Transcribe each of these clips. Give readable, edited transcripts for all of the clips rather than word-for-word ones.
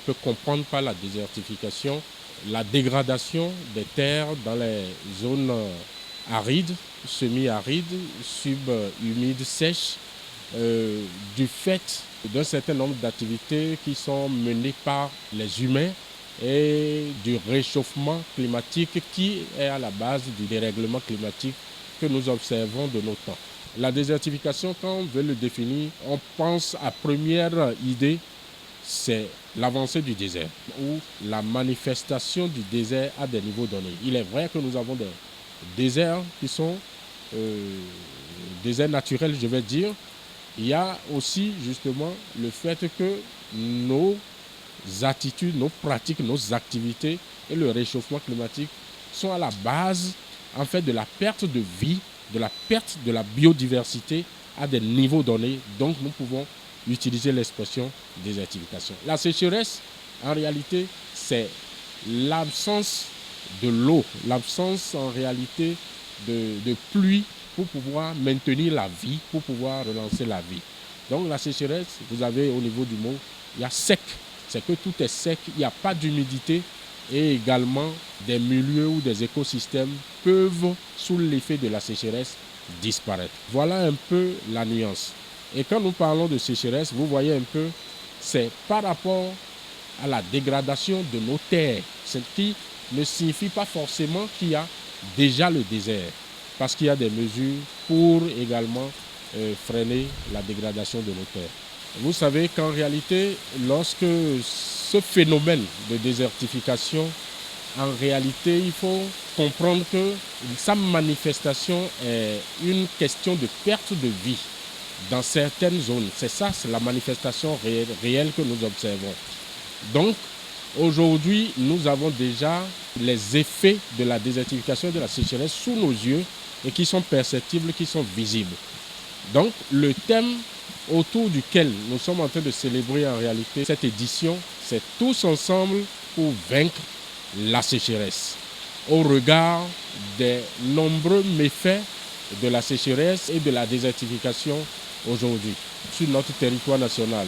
peut comprendre par la désertification la dégradation des terres dans les zones arides, semi-arides, subhumides, sèches, du fait d'un certain nombre d'activités qui sont menées par les humains et du réchauffement climatique qui est à la base du dérèglement climatique que nous observons de nos temps. La désertification, quand on veut le définir, on pense à première idée, c'est l'avancée du désert ou la manifestation du désert à des niveaux donnés. Il est vrai que nous avons des déserts qui sont déserts naturels, je vais dire. Il y a aussi justement le fait que nos attitudes, nos pratiques, nos activités et le réchauffement climatique sont à la base en fait de la perte de vie, de la perte de la biodiversité à des niveaux donnés. Donc nous pouvons utiliser l'expression désertification. La sécheresse, en réalité, c'est l'absence de l'eau, l'absence en réalité de pluie pour pouvoir maintenir la vie, pour pouvoir relancer la vie. Donc la sécheresse, vous avez au niveau du mot, il y a sec, c'est que tout est sec, il n'y a pas d'humidité et également des milieux ou des écosystèmes peuvent, sous l'effet de la sécheresse, disparaître. Voilà un peu la nuance. Et quand nous parlons de sécheresse, vous voyez un peu, c'est par rapport à la dégradation de nos terres, ce qui ne signifie pas forcément qu'il y a déjà le désert, parce qu'il y a des mesures pour également freiner la dégradation de nos terres. Vous savez qu'en réalité, lorsque ce phénomène de désertification, en réalité, il faut comprendre que sa manifestation est une question de perte de vie dans certaines zones. C'est ça, c'est la manifestation réelle que nous observons. Donc, aujourd'hui, nous avons déjà les effets de la désertification et de la sécheresse sous nos yeux et qui sont perceptibles, qui sont visibles. Donc, le thème autour duquel nous sommes en train de célébrer en réalité cette édition, c'est tous ensemble pour vaincre la sécheresse. Au regard des nombreux méfaits de la sécheresse et de la désertification aujourd'hui sur notre territoire national.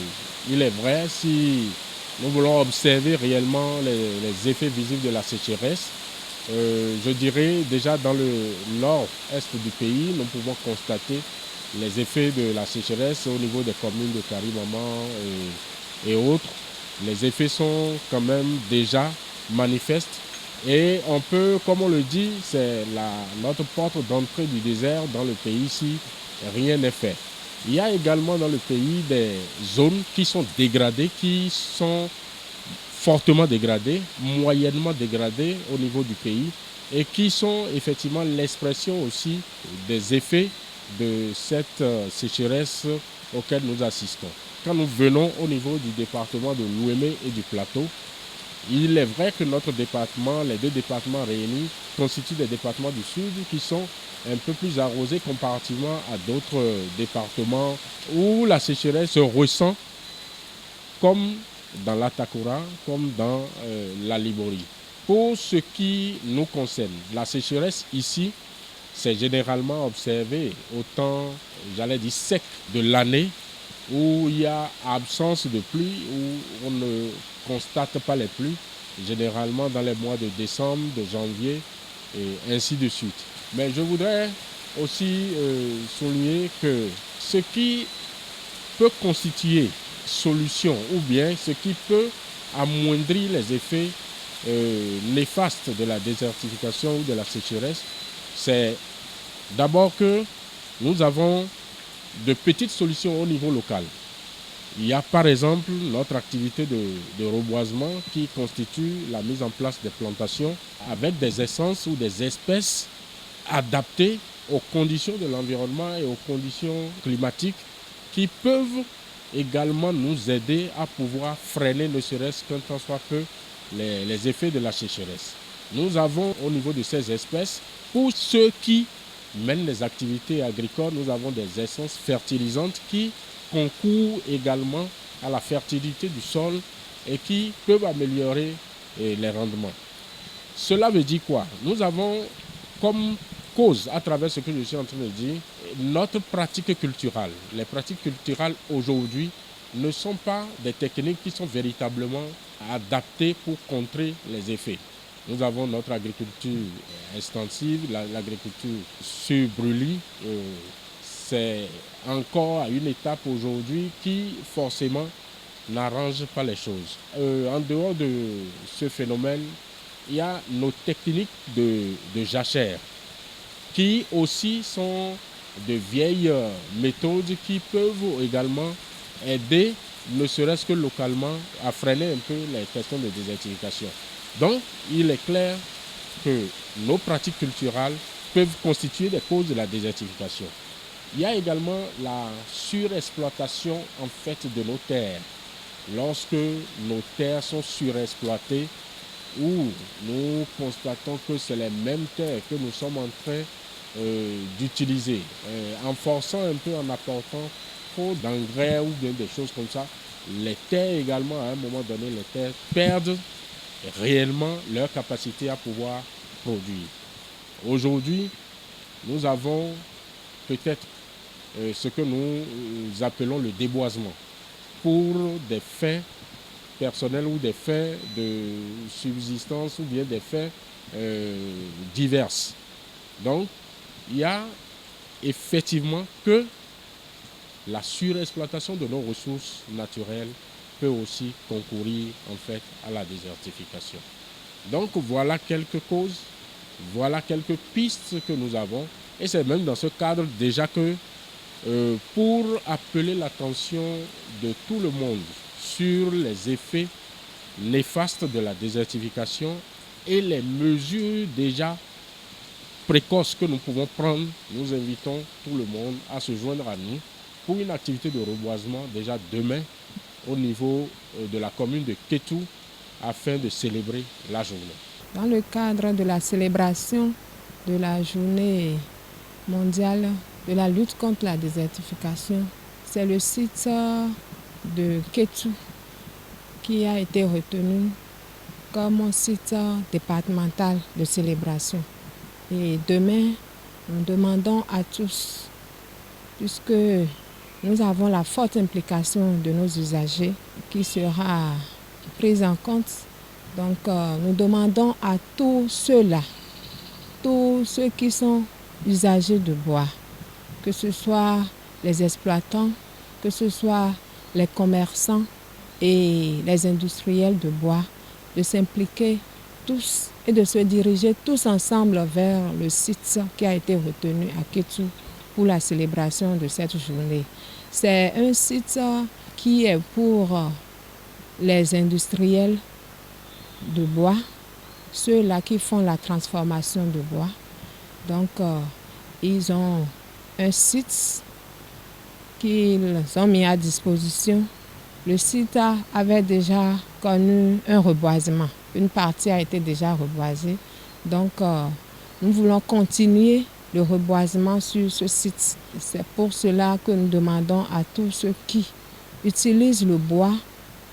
Il est vrai, si nous voulons observer réellement les effets visibles de la sécheresse, je dirais déjà dans le nord-est du pays, nous pouvons constater les effets de la sécheresse au niveau des communes de Karimaman et autres. Les effets sont quand même déjà manifestes et on peut, comme on le dit, c'est notre porte d'entrée du désert dans le pays si rien n'est fait. Il y a également dans le pays des zones qui sont dégradées, qui sont fortement dégradées, moyennement dégradées au niveau du pays et qui sont effectivement l'expression aussi des effets de cette sécheresse auquel nous assistons. Quand nous venons au niveau du département de l'Ouémé et du Plateau, il est vrai que notre département, les deux départements réunis, constituent des départements du Sud qui sont un peu plus arrosés comparativement à d'autres départements où la sécheresse se ressent comme dans l'Atakura, comme dans la Liborie. Pour ce qui nous concerne, la sécheresse ici, c'est généralement observé au temps, j'allais dire, sec de l'année, où il y a absence de pluie, où on ne constate pas les pluies, généralement dans les mois de décembre, de janvier, et ainsi de suite. Mais je voudrais aussi souligner que ce qui peut constituer solution, ou bien ce qui peut amoindrir les effets néfastes de la désertification ou de la sécheresse, c'est d'abord que nous avons de petites solutions au niveau local. Il y a par exemple notre activité de reboisement qui constitue la mise en place des plantations avec des essences ou des espèces adaptées aux conditions de l'environnement et aux conditions climatiques qui peuvent également nous aider à pouvoir freiner ne serait-ce qu'un tant soit peu les effets de la sécheresse. Nous avons au niveau de ces espèces, pour ceux qui mènent les activités agricoles, nous avons des essences fertilisantes qui concourent également à la fertilité du sol et qui peuvent améliorer les rendements. Cela veut dire quoi? Nous avons comme cause, à travers ce que je suis en train de dire, notre pratique culturelle. Les pratiques culturelles aujourd'hui ne sont pas des techniques qui sont véritablement adaptées pour contrer les effets. Nous avons notre agriculture extensive, l'agriculture sur brûlis. C'est encore à une étape aujourd'hui qui forcément n'arrange pas les choses. En dehors de ce phénomène, il y a nos techniques de jachère qui aussi sont de vieilles méthodes qui peuvent également aider, ne serait-ce que localement, à freiner un peu les questions de désertification. Donc, il est clair que nos pratiques culturelles peuvent constituer des causes de la désertification. Il y a également la surexploitation en fait de nos terres. Lorsque nos terres sont surexploitées, où nous constatons que c'est les mêmes terres que nous sommes en train d'utiliser, en forçant un peu, en apportant trop d'engrais ou bien des choses comme ça, les terres également, à un moment donné, les terres perdent réellement leur capacité à pouvoir produire. Aujourd'hui, nous avons peut-être ce que nous appelons le déboisement pour des fins personnels ou des fins de subsistance ou bien des fins diverses. Donc, il y a effectivement que la surexploitation de nos ressources naturelles peut aussi concourir en fait à la désertification. Donc, voilà quelques causes, voilà quelques pistes que nous avons. Et c'est même dans ce cadre déjà que pour appeler l'attention de tout le monde sur les effets néfastes de la désertification et les mesures déjà précoces que nous pouvons prendre, nous invitons tout le monde à se joindre à nous pour une activité de reboisement déjà demain au niveau de la commune de Kétou afin de célébrer la journée. Dans le cadre de la célébration de la journée mondiale de la lutte contre la désertification, c'est le site de Kétou qui a été retenu comme un site départemental de célébration. Et demain, nous demandons à tous, puisque nous avons la forte implication de nos usagers qui sera prise en compte. Donc nous demandons à tous ceux-là, tous ceux qui sont usagers de bois, que ce soit les exploitants, que ce soit les commerçants et les industriels de bois, de s'impliquer tous et de se diriger tous ensemble vers le site qui a été retenu à Kétou pour la célébration de cette journée. C'est un site qui est pour les industriels de bois, ceux-là qui font la transformation de bois. Donc, ils ont un site qu'ils ont mis à disposition. Le site avait déjà connu un reboisement. Une partie a été déjà reboisée. Donc, nous voulons continuer le reboisement sur ce site. C'est pour cela que nous demandons à tous ceux qui utilisent le bois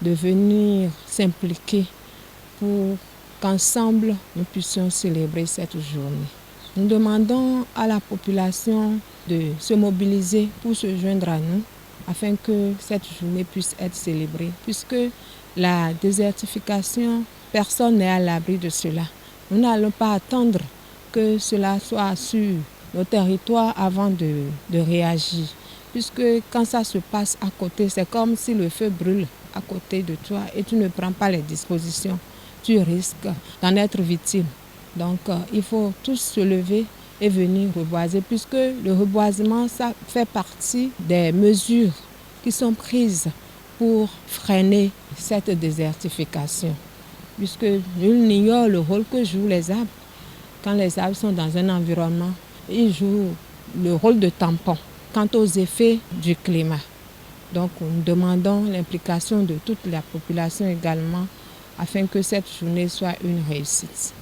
de venir s'impliquer pour qu'ensemble nous puissions célébrer cette journée. Nous demandons à la population de se mobiliser pour se joindre à nous afin que cette journée puisse être célébrée, puisque la désertification, personne n'est à l'abri de cela. Nous n'allons pas attendre que cela soit sur nos territoires avant de réagir, puisque quand ça se passe à côté, c'est comme si le feu brûle à côté de toi et tu ne prends pas les dispositions, tu risques d'en être victime. Donc il faut tous se lever et venir reboiser, puisque le reboisement, ça fait partie des mesures qui sont prises pour freiner cette désertification, puisque nul n'ignore le rôle que jouent les arbres. Quand les arbres sont dans un environnement, ils jouent le rôle de tampon quant aux effets du climat. Donc nous demandons l'implication de toute la population également afin que cette journée soit une réussite.